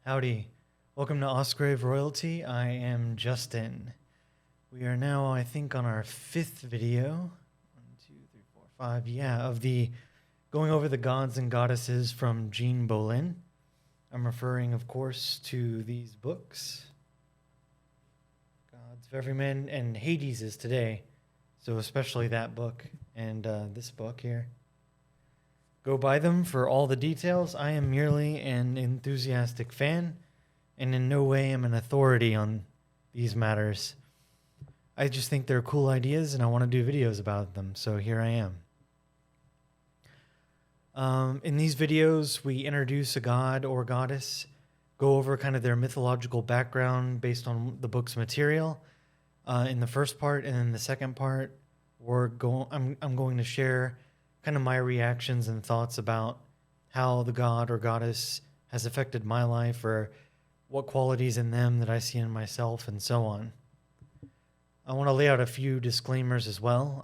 Howdy. Welcome to Ausgrave Royalty. I am Justin. We are now, I think, on our fifth video. 1, 2, 3, 4, 5. Yeah, of the going over the gods and goddesses from Bolen. I'm referring, of course, to these books. Gods of Every Man, and Hades is today. So especially that book and this book here. Go buy them for all the details. I am merely an enthusiastic fan, and in no way am an authority on these matters. I just think they're cool ideas, and I want to do videos about them, so here I am. In these videos, we introduce a god or goddess, go over kind of their mythological background based on the book's material in the first part, and in the second part, I'm going to share kind of my reactions and thoughts about how the god or goddess has affected my life, or what qualities in them that I see in myself, and so on. I want to lay out a few disclaimers as well.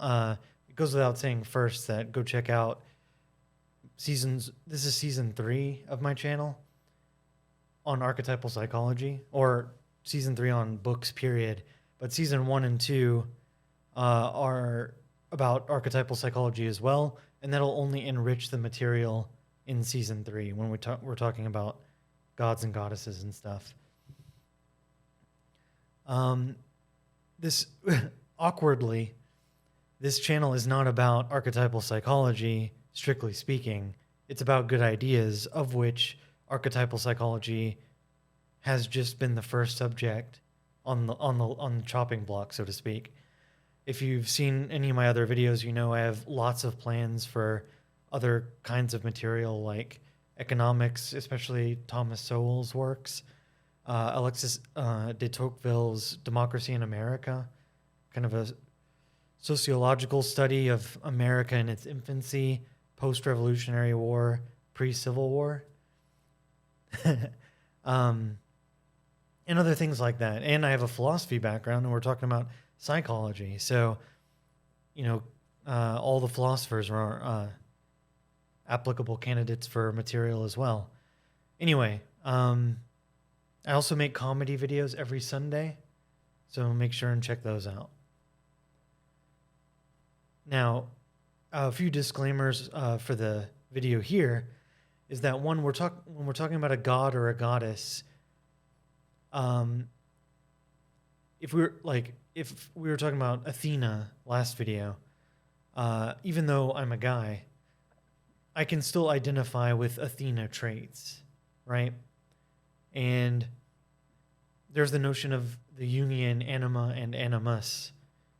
It goes without saying first that go check out this is season 3 of my channel on archetypal psychology, or season 3 on books, period. But season 1 and 2 are about archetypal psychology as well, and that'll only enrich the material in season 3 when we're talking about gods and goddesses and stuff. This awkwardly, this channel is not about archetypal psychology, strictly speaking. It's about good ideas, of which archetypal psychology has just been the first subject on the chopping block, so to speak. If you've seen any of my other videos, you know I have lots of plans for other kinds of material like economics, especially Thomas Sowell's works, Alexis de Tocqueville's Democracy in America, kind of a sociological study of America in its infancy, post-Revolutionary War, pre-Civil War, and other things like that. And I have a philosophy background, and we're talking about psychology. So, you know, all the philosophers are applicable candidates for material as well. Anyway, I also make comedy videos every Sunday, so make sure and check those out. Now, a few disclaimers for the video here is that when we're talking about a god or a goddess, if we were talking about Athena last video, even though I'm a guy, I can still identify with Athena traits, right? And there's the notion of the Jungian anima and animus,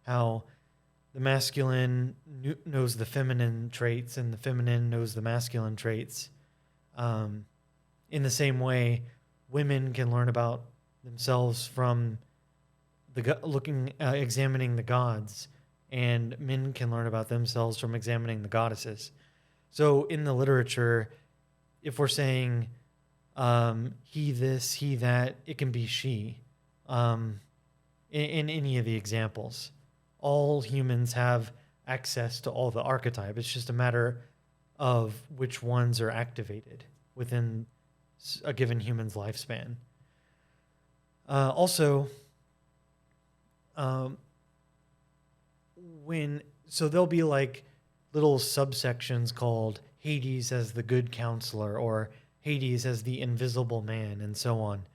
how the masculine knows the feminine traits and the feminine knows the masculine traits. In the same way, women can learn about themselves from examining the gods, and men can learn about themselves from examining the goddesses. So in the literature, if we're saying he this, he that, it can be she. In any of the examples, all humans have access to all the archetypes. It's just a matter of which ones are activated within a given human's lifespan. So there'll be like little subsections called Hades as the good counselor, or Hades as the invisible man, and so on.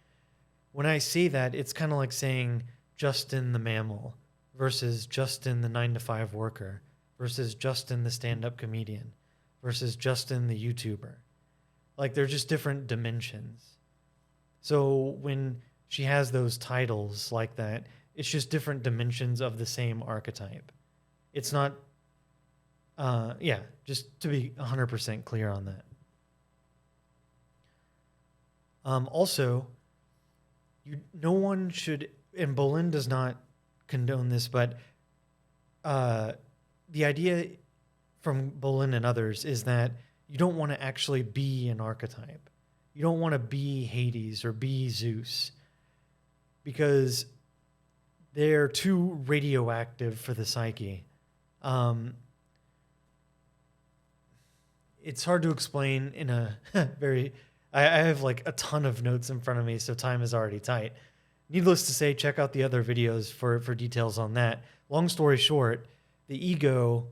When I say that, it's kind of like saying Justin the mammal versus Justin the 9-to-5 worker versus Justin the stand-up comedian versus Justin the YouTuber. Like, they're just different dimensions. So when she has those titles like that, it's just different dimensions of the same archetype. It's not, just to be 100% clear on that. Also, no one should, and Bolen does not condone this, but the idea from Bolen and others is that you don't want to actually be an archetype. You don't want to be Hades or be Zeus, because they're too radioactive for the psyche. It's hard to explain in a very I have like a ton of notes in front of me, so time is already tight. Needless to say, check out the other videos for details on that. Long story short, the ego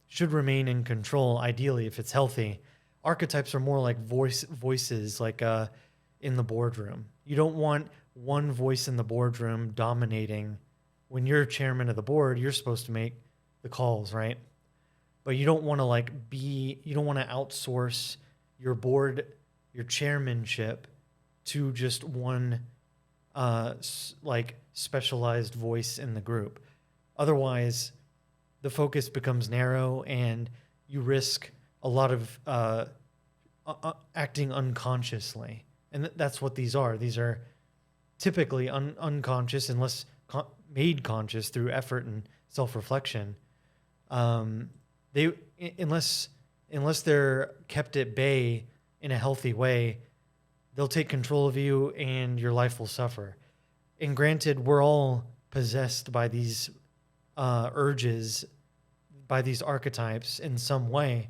should remain in control, ideally, if it's healthy. Archetypes are more like voices, like in the boardroom. You don't want one voice in the boardroom dominating. When you're chairman of the board, you're supposed to make the calls, right? But you don't want to you don't want to outsource your board, your chairmanship to just one specialized voice in the group. Otherwise, the focus becomes narrow and you risk a lot of acting unconsciously. And that's what these are. These are typically unconscious unless made conscious through effort and self-reflection. Unless they're kept at bay in a healthy way, they'll take control of you and your life will suffer. And granted, we're all possessed by these urges, by these archetypes in some way.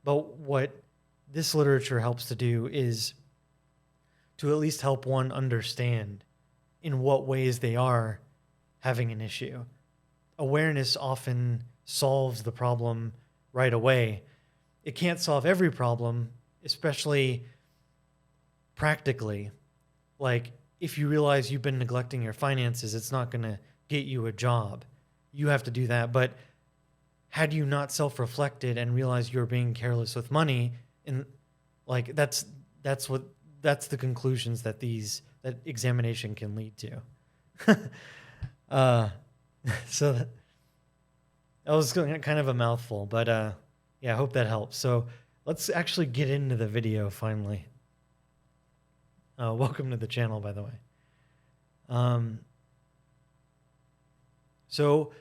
But what this literature helps to do is to at least help one understand in what ways they are having an issue. Awareness often solves the problem right away. It can't solve every problem, especially practically. Like, if you realize you've been neglecting your finances, it's not going to get you a job. You have to do that. But had you not self-reflected and realized you're being careless with money, and like that's the conclusions that that examination can lead to. So that was kind of a mouthful, but yeah, I hope that helps. So let's actually get into the video finally. Welcome to the channel, by the way. So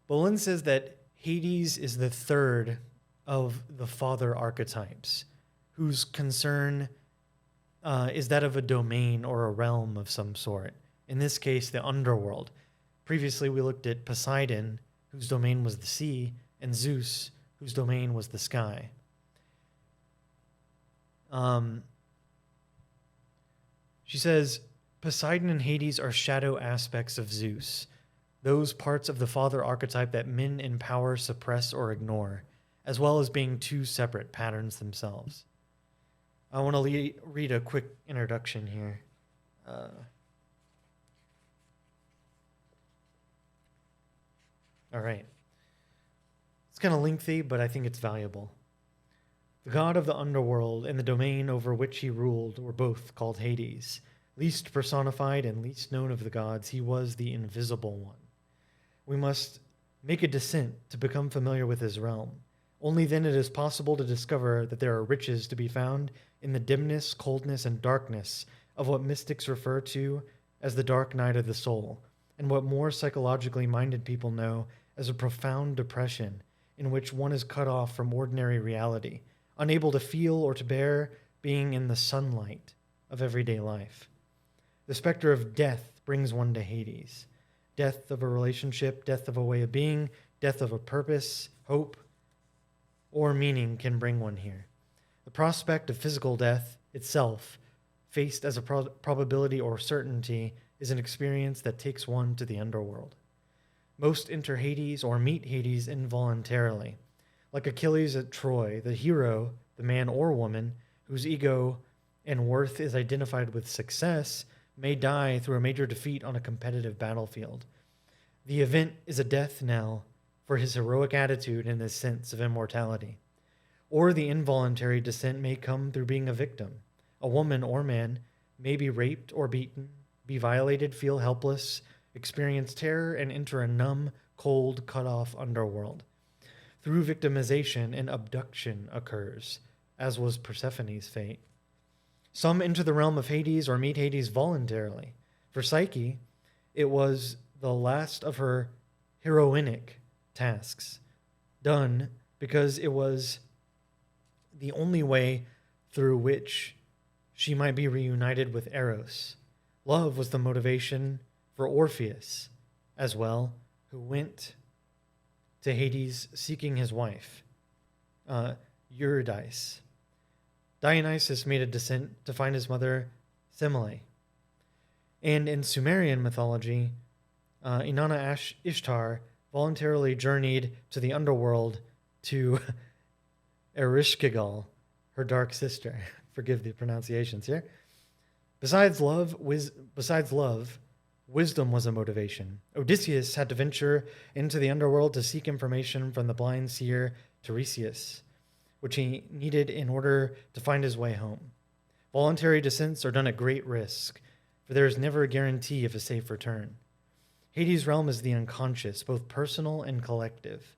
Bolen says that Hades is the third of the father archetypes, whose concern is that of a domain or a realm of some sort. In this case, the underworld. Previously, we looked at Poseidon, whose domain was the sea, and Zeus, whose domain was the sky. She says, Poseidon and Hades are shadow aspects of Zeus, those parts of the father archetype that men in power suppress or ignore, as well as being two separate patterns themselves. I want to read a quick introduction here. All right. It's kind of lengthy, but I think it's valuable. The god of the underworld and the domain over which he ruled were both called Hades. Least personified and least known of the gods, he was the invisible one. We must make a descent to become familiar with his realm. Only then it is possible to discover that there are riches to be found in the dimness, coldness, and darkness of what mystics refer to as the dark night of the soul, and what more psychologically minded people know as a profound depression in which one is cut off from ordinary reality, unable to feel or to bear being in the sunlight of everyday life. The specter of death brings one to Hades. Death of a relationship, death of a way of being, death of a purpose, hope, or meaning can bring one here. The prospect of physical death itself, faced as a probability or certainty, is an experience that takes one to the underworld. Most enter Hades or meet Hades involuntarily. Like Achilles at Troy, the hero, the man or woman, whose ego and worth is identified with success, may die through a major defeat on a competitive battlefield. The event is a death knell for his heroic attitude and his sense of immortality. Or the involuntary descent may come through being a victim. A woman or man may be raped or beaten, be violated, feel helpless, experience terror, and enter a numb, cold, cut-off underworld. Through victimization, an abduction occurs, as was Persephone's fate. Some enter the realm of Hades or meet Hades voluntarily. For Psyche, it was the last of her heroinic tasks, done because it was the only way through which she might be reunited with Eros. Love was the motivation for Orpheus as well, who went to Hades seeking his wife, Eurydice. Dionysus made a descent to find his mother Semele. And in Sumerian mythology, Inanna Ishtar voluntarily journeyed to the underworld to Ereshkigal, her dark sister. Forgive the pronunciations here. Besides love, wisdom was a motivation. Odysseus had to venture into the underworld to seek information from the blind seer Tiresias, which he needed in order to find his way home. Voluntary descents are done at great risk, for there is never a guarantee of a safe return. Hades' realm is the unconscious, both personal and collective.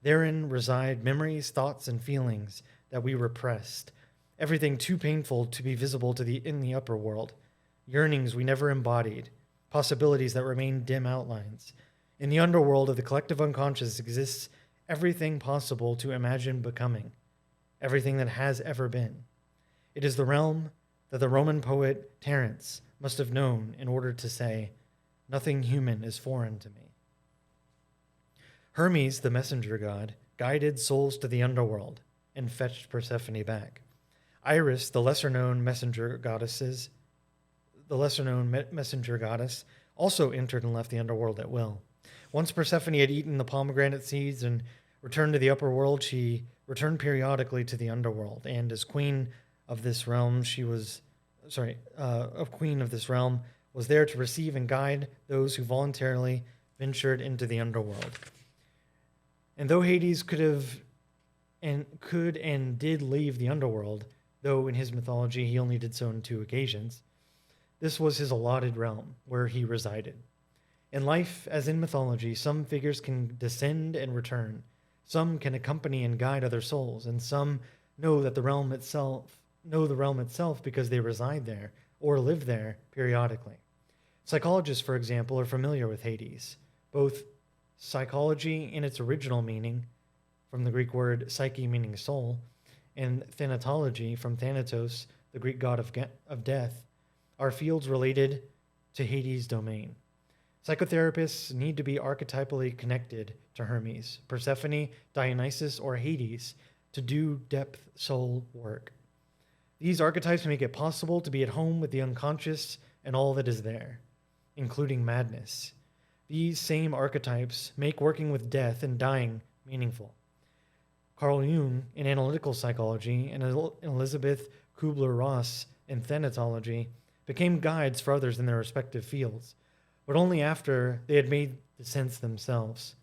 Therein reside memories, thoughts, and feelings that we repressed, everything too painful to be visible in the upper world, yearnings we never embodied, possibilities that remain dim outlines. In the underworld of the collective unconscious exists everything possible to imagine becoming, everything that has ever been. It is the realm that the Roman poet Terence must have known in order to say, "Nothing human is foreign to me." Hermes, the messenger god, guided souls to the underworld and fetched Persephone back. Iris, the lesser-known messenger goddess, also entered and left the underworld at will. Once Persephone had eaten the pomegranate seeds and returned to the upper world, she returned periodically to the underworld, and as queen of this realm, was there to receive and guide those who voluntarily ventured into the underworld. And though Hades could and did leave the underworld, though in his mythology he only did so on 2 occasions, this was his allotted realm where he resided. In life, as in mythology, some figures can descend and return, some can accompany and guide other souls, and some know the realm itself because they reside there or live there periodically. Psychologists, for example, are familiar with Hades. Both psychology in its original meaning, from the Greek word psyche meaning soul, and thanatology from Thanatos, the Greek god of death, are fields related to Hades' domain. Psychotherapists need to be archetypally connected to Hermes, Persephone, Dionysus, or Hades to do depth soul work. These archetypes make it possible to be at home with the unconscious and all that is there, including madness. These same archetypes make working with death and dying meaningful. Carl Jung in analytical psychology and Elizabeth Kubler-Ross in thanatology became guides for others in their respective fields, but only after they had made the sense themselves.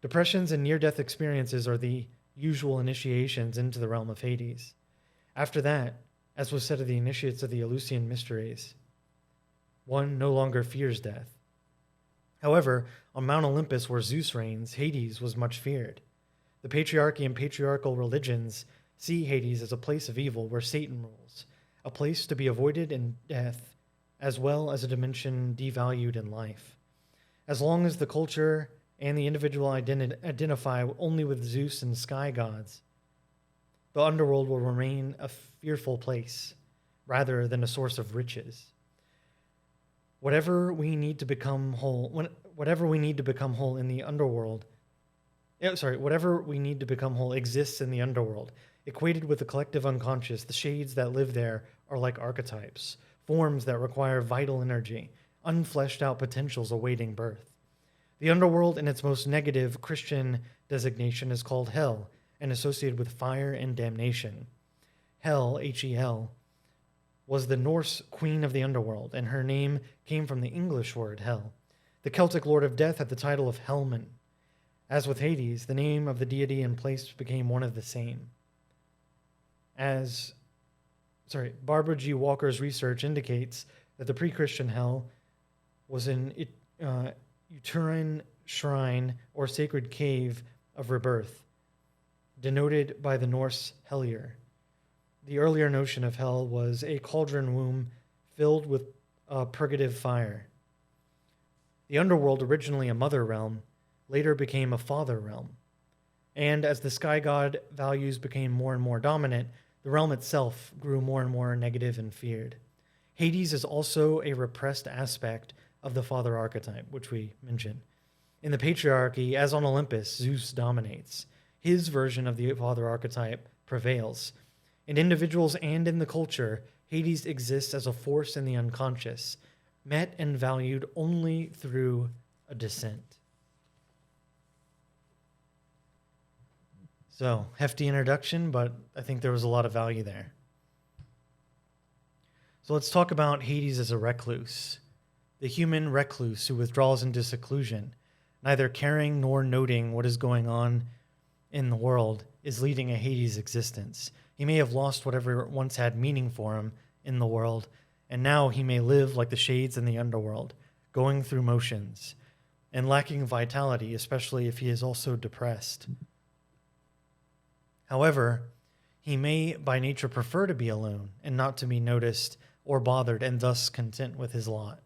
Depressions and near-death experiences are the usual initiations into the realm of Hades. After that, as was said of the initiates of the Eleusinian mysteries, one no longer fears death. However, on Mount Olympus, where Zeus reigns, Hades was much feared. The patriarchy and patriarchal religions see Hades as a place of evil where Satan rules, a place to be avoided in death, as well as a dimension devalued in life. As long as the culture and the individual identify only with Zeus and sky gods, the underworld will remain a fearful place rather than a source of riches. Whatever we need to become whole in the underworld, whatever we need to become whole exists in the underworld. Equated with the collective unconscious, the shades that live there are like archetypes, forms that require vital energy, unfleshed out potentials awaiting birth. The underworld, in its most negative Christian designation, is called hell and associated with fire and damnation. Hel, H-E-L, was the Norse queen of the underworld, and her name came from the English word hell. The Celtic lord of death had the title of Hellman. As with Hades, the name of the deity and place became one of the same. Barbara G. Walker's research indicates that the pre-Christian hell was an uterine shrine or sacred cave of rebirth, denoted by the Norse Hellir. The earlier notion of hell was a cauldron womb filled with purgative fire. The underworld, originally a mother realm, later became a father realm. And as the sky god values became more and more dominant, the realm itself grew more and more negative and feared. Hades is also a repressed aspect of the father archetype, which we mentioned. In the patriarchy, as on Olympus, Zeus dominates. His version of the father archetype prevails. In individuals and in the culture, Hades exists as a force in the unconscious, met and valued only through a descent. So, hefty introduction, but I think there was a lot of value there. So let's talk about Hades as a recluse. The human recluse who withdraws into seclusion, neither caring nor noting what is going on in the world, is leading a Hades existence. He may have lost whatever once had meaning for him in the world, and now he may live like the shades in the underworld, going through motions, and lacking vitality, especially if he is also depressed. However, he may by nature prefer to be alone and not to be noticed or bothered, and thus content with his lot.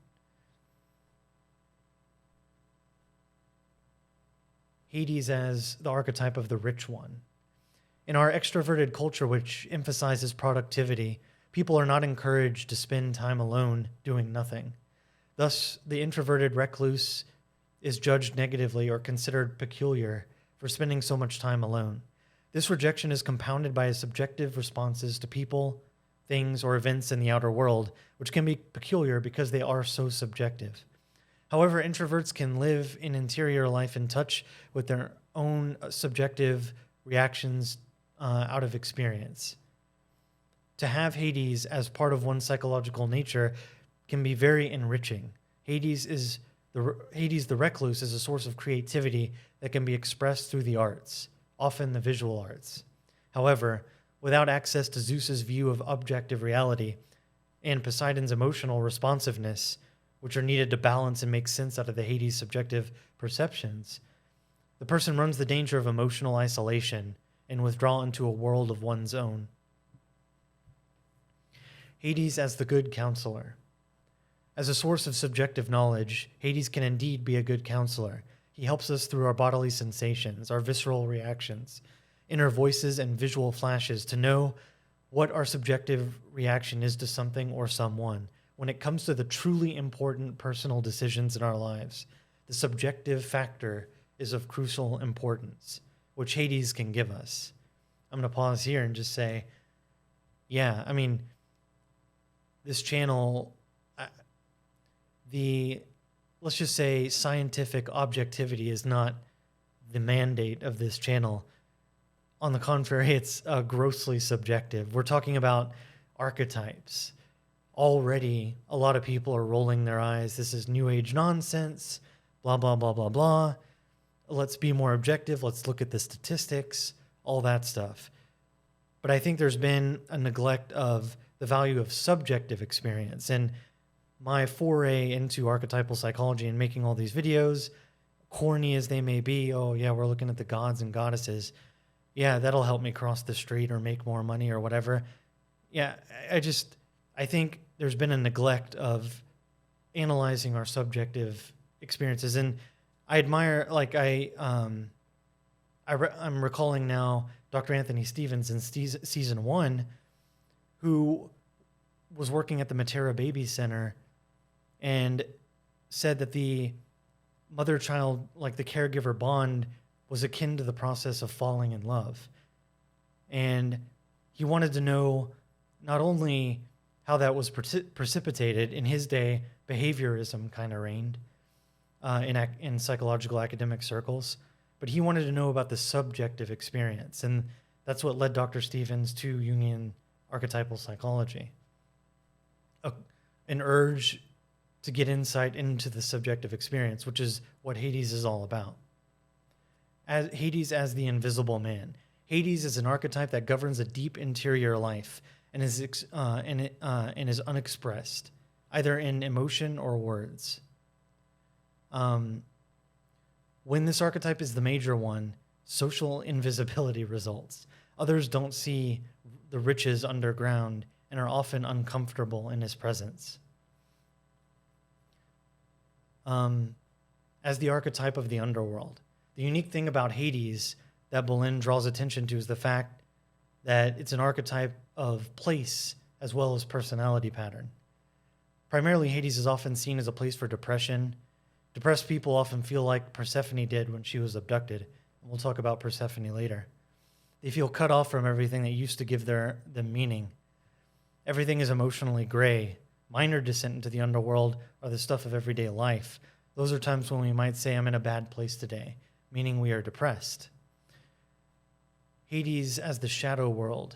Hades as the archetype of the rich one. In our extroverted culture, which emphasizes productivity, people are not encouraged to spend time alone doing nothing. Thus, the introverted recluse is judged negatively or considered peculiar for spending so much time alone. This rejection is compounded by his subjective responses to people, things, or events in the outer world, which can be peculiar because they are so subjective. However, introverts can live in interior life in touch with their own subjective reactions out of experience. To have Hades as part of one's psychological nature can be very enriching. Hades the recluse is a source of creativity that can be expressed through the arts, often the visual arts. However, without access to Zeus's view of objective reality and Poseidon's emotional responsiveness, which are needed to balance and make sense out of the Hades' subjective perceptions, the person runs the danger of emotional isolation and withdrawal into a world of one's own. Hades as the good counselor. As a source of subjective knowledge, Hades can indeed be a good counselor. He helps us through our bodily sensations, our visceral reactions, inner voices, and visual flashes to know what our subjective reaction is to something or someone. When it comes to the truly important personal decisions in our lives, the subjective factor is of crucial importance, which Hades can give us. I'm going to pause here and just say, yeah, I mean, this channel, let's just say scientific objectivity is not the mandate of this channel. On the contrary, it's grossly subjective. We're talking about archetypes. Already, a lot of people are rolling their eyes. This is New Age nonsense, blah, blah, blah, blah, blah. Let's be more objective. Let's look at the statistics, all that stuff. But I think there's been a neglect of the value of subjective experience. And my foray into archetypal psychology and making all these videos, corny as they may be, oh yeah, we're looking at the gods and goddesses. Yeah, that'll help me cross the street or make more money or whatever. Yeah, I think there's been a neglect of analyzing our subjective experiences. And I admire, I'm recalling now Dr. Anthony Stevens in season 1, who was working at the Matera Baby Center and said that the mother-child, like the caregiver bond, was akin to the process of falling in love. And he wanted to know not only how that was precipitated. In his day, behaviorism kind of reigned in psychological academic circles, but he wanted to know about the subjective experience, and that's what led Dr. Stevens to Jungian archetypal psychology. An urge to get insight into the subjective experience, which is what Hades is all about. Hades as the invisible man. Hades is an archetype that governs a deep interior life and is unexpressed, either in emotion or words. When this archetype is the major one, social invisibility results. Others don't see the riches underground and are often uncomfortable in his presence. As the archetype of the underworld, the unique thing about Hades that Bolen draws attention to is the fact that it's an archetype of place as well as personality pattern. Primarily, Hades is often seen as a place for depression. Depressed people often feel like Persephone did when she was abducted. We'll talk about Persephone later. They feel cut off from everything that used to give them meaning. Everything is emotionally gray. Minor descent into the underworld are the stuff of everyday life. Those are times when we might say, I'm in a bad place today, meaning we are depressed. Hades as the shadow world.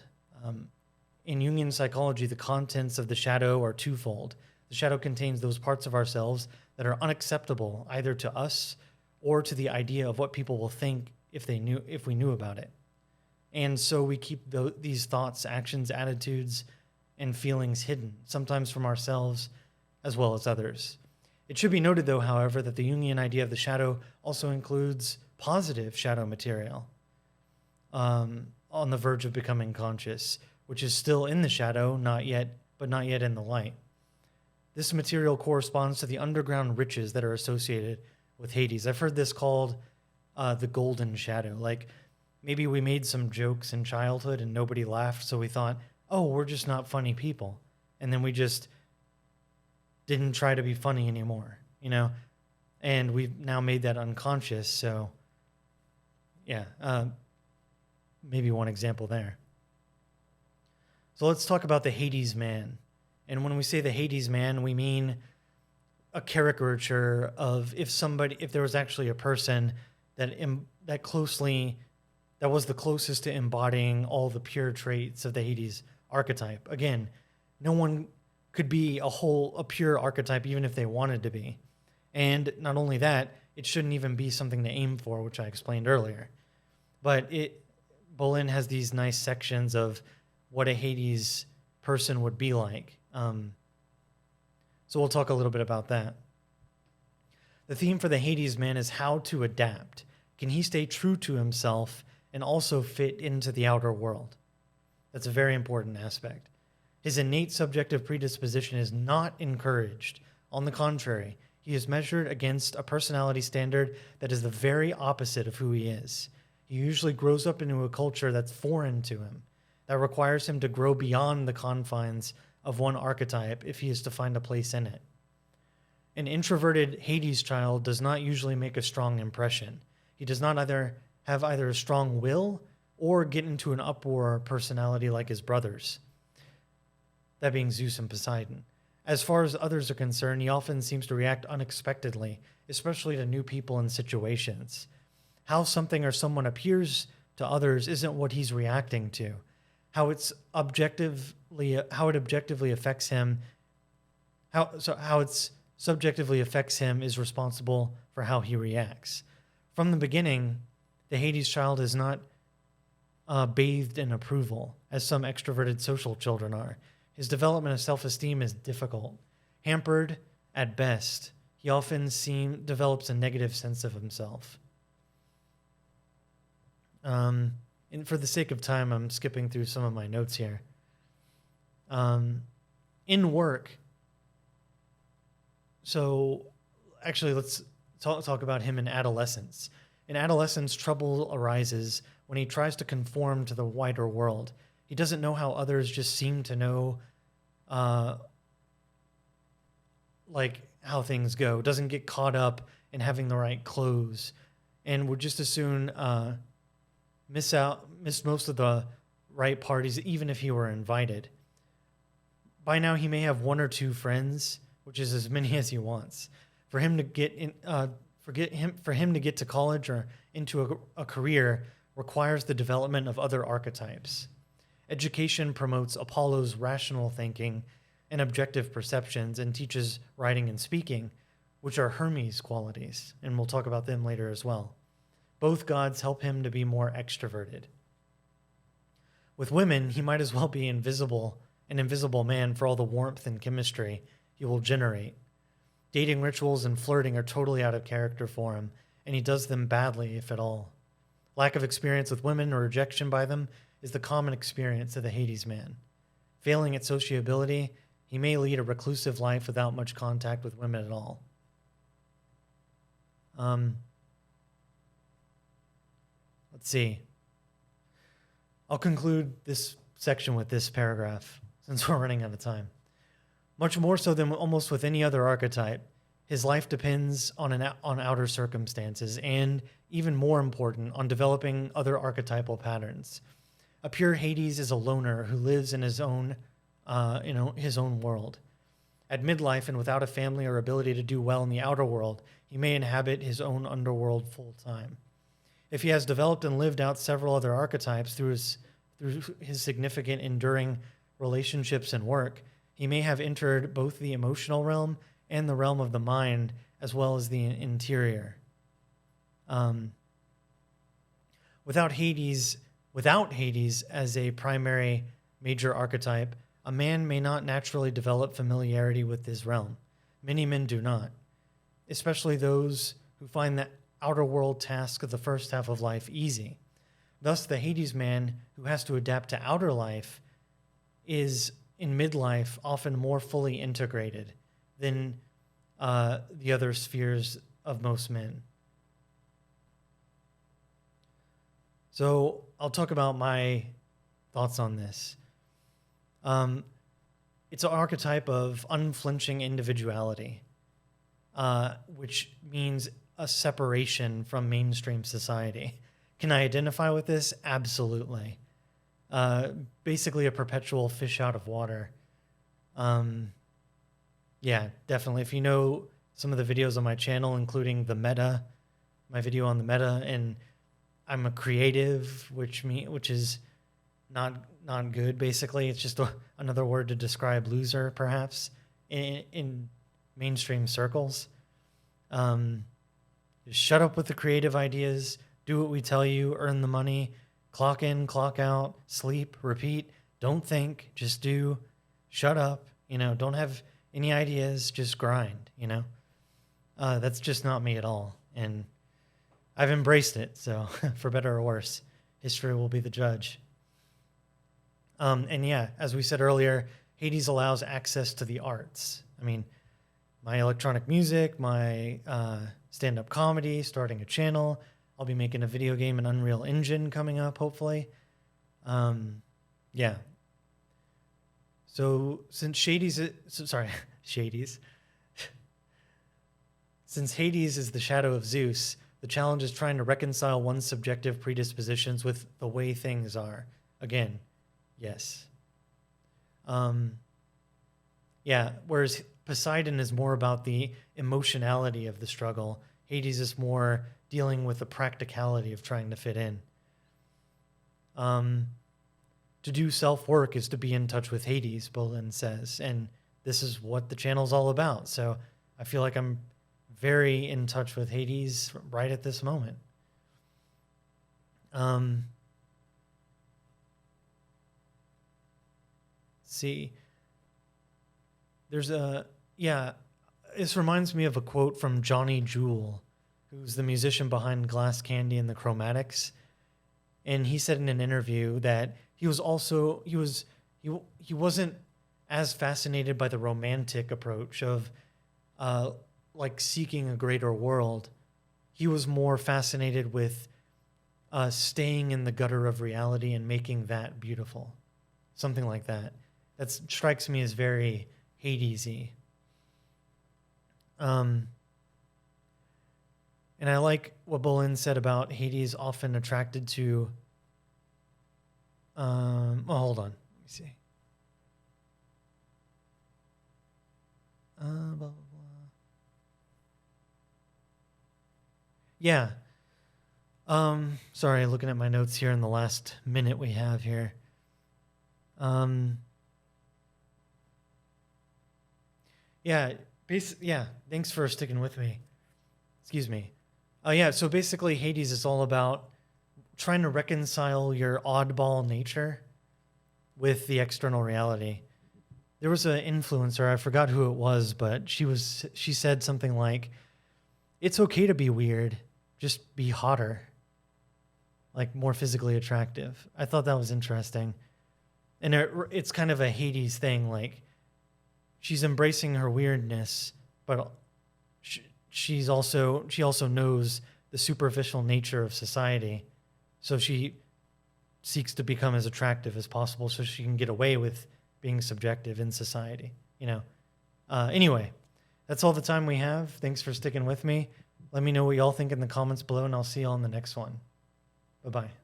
In Jungian psychology, the contents of the shadow are twofold. The shadow contains those parts of ourselves that are unacceptable either to us or to the idea of what people will think if we knew about it. And so we keep these thoughts, actions, attitudes, and feelings hidden, sometimes from ourselves as well as others. It should be noted, though, however, that the Jungian idea of the shadow also includes positive shadow material on the verge of becoming conscious, which is still in the shadow, but not yet in the light. This material corresponds to the underground riches that are associated with Hades. I've heard this called the golden shadow. Like maybe we made some jokes in childhood and nobody laughed, so we thought, oh, we're just not funny people. And then we just didn't try to be funny anymore, And we've now made that unconscious, so yeah, maybe one example there. So let's talk about the Hades man. And when we say the Hades man, we mean a caricature of if there was actually a person that was the closest to embodying all the pure traits of the Hades archetype. Again, no one could be a pure archetype even if they wanted to be. And not only that, it shouldn't even be something to aim for, which I explained earlier. But Bolen has these nice sections of what a Hades person would be like. So we'll talk a little bit about that. The theme for the Hades man is how to adapt. Can he stay true to himself and also fit into the outer world? That's a very important aspect. His innate subjective predisposition is not encouraged. On the contrary, he is measured against a personality standard that is the very opposite of who he is. He usually grows up into a culture that's foreign to him, that requires him to grow beyond the confines of one archetype if he is to find a place in it. An introverted Hades child does not usually make a strong impression. He does not have either a strong will or get into an uproar personality like his brothers, that being Zeus and Poseidon. As far as others are concerned, he often seems to react unexpectedly, especially to new people and situations. How something or someone appears to others isn't what he's reacting to. How it subjectively affects him is responsible for how he reacts. From the beginning, the Hades child is not bathed in approval, as some extroverted social children are. His development of self-esteem is difficult. Hampered at best, he often develops a negative sense of himself. And for the sake of time, I'm skipping through some of my notes here. In work, so actually let's talk about him in adolescence. In adolescence, trouble arises when he tries to conform to the wider world. He doesn't know how others just seem to know like how things go, doesn't get caught up in having the right clothes, and would just as soon miss most of the right parties, even if he were invited. By now, he may have one or two friends, which is as many as he wants. For him to get to college or into a career requires the development of other archetypes. Education promotes Apollo's rational thinking and objective perceptions and teaches writing and speaking, which are Hermes' qualities, and we'll talk about them later as well. Both gods help him to be more extroverted. With women, he might as well be an invisible man for all the warmth and chemistry he will generate. Dating rituals and flirting are totally out of character for him, and he does them badly, if at all. Lack of experience with women or rejection by them is the common experience of the Hades man. Failing at sociability, he may lead a reclusive life without much contact with women at all. Let's see. I'll conclude this section with this paragraph, since we're running out of time. Much more so than almost with any other archetype, His life depends on outer circumstances, and even more important, on developing other archetypal patterns. A pure Hades is a loner who lives in his own world. At midlife and without a family or ability to do well in the outer world, he may inhabit his own underworld full time. If he has developed and lived out several other archetypes through his significant enduring relationships and work, he may have entered both the emotional realm and the realm of the mind, as well as the interior. Without Hades as a primary major archetype, a man may not naturally develop familiarity with this realm. Many men do not, especially those who find the outer world task of the first half of life easy. Thus, the Hades man who has to adapt to outer life is, in midlife, often more fully integrated than the other spheres of most men. So I'll talk about my thoughts on this. It's an archetype of unflinching individuality, which means a separation from mainstream society. Can I identify with this? Absolutely. Basically a perpetual fish out of water. Yeah, definitely. If you know some of the videos on my channel, including my video on the meta, and I'm a creative, which is not good, basically. It's just another word to describe loser, perhaps, in mainstream circles. Just shut up with the creative ideas, do what we tell you, earn the money, clock in, clock out, sleep, repeat, don't think, just do, shut up, don't have any ideas, just grind, That's just not me at all. And I've embraced it, so for better or worse, history will be the judge. And yeah, as we said earlier, Hades allows access to the arts. I mean, my electronic music, my stand-up comedy, starting a channel. I'll be making a video game in Unreal Engine coming up, hopefully. Yeah. So since since Hades is the shadow of Zeus, the challenge is trying to reconcile one's subjective predispositions with the way things are. Again, yes. Yeah, whereas Poseidon is more about the emotionality of the struggle, Hades is more dealing with the practicality of trying to fit in. To do self-work is to be in touch with Hades, Bolen says, and this is what the channel's all about. So I feel like I'm very in touch with Hades right at this moment. See, this reminds me of a quote from Johnny Jewel, who's the musician behind Glass Candy and the Chromatics. And he said in an interview that he wasn't as fascinated by the romantic approach of like seeking a greater world. He was more fascinated with staying in the gutter of reality and making that beautiful. Something like that. That strikes me as very Hadesy. And I like what Bolen said about Hades often attracted to... hold on. Let me see. Blah, blah, blah. Yeah. Sorry, looking at my notes here in the last minute we have here. Yeah, thanks for sticking with me. Excuse me. So basically Hades is all about trying to reconcile your oddball nature with the external reality. There was an influencer, I forgot who it was, but she said something like, it's okay to be weird, just be hotter, like more physically attractive. I thought that was interesting. And it's kind of a Hades thing, like she's embracing her weirdness, but she also knows the superficial nature of society. So she seeks to become as attractive as possible so she can get away with being subjective in society. Anyway, That's all the time we have. Thanks for sticking with me. Let me know what y'all think in the comments below, and I'll see y'all in the next one. Bye-bye.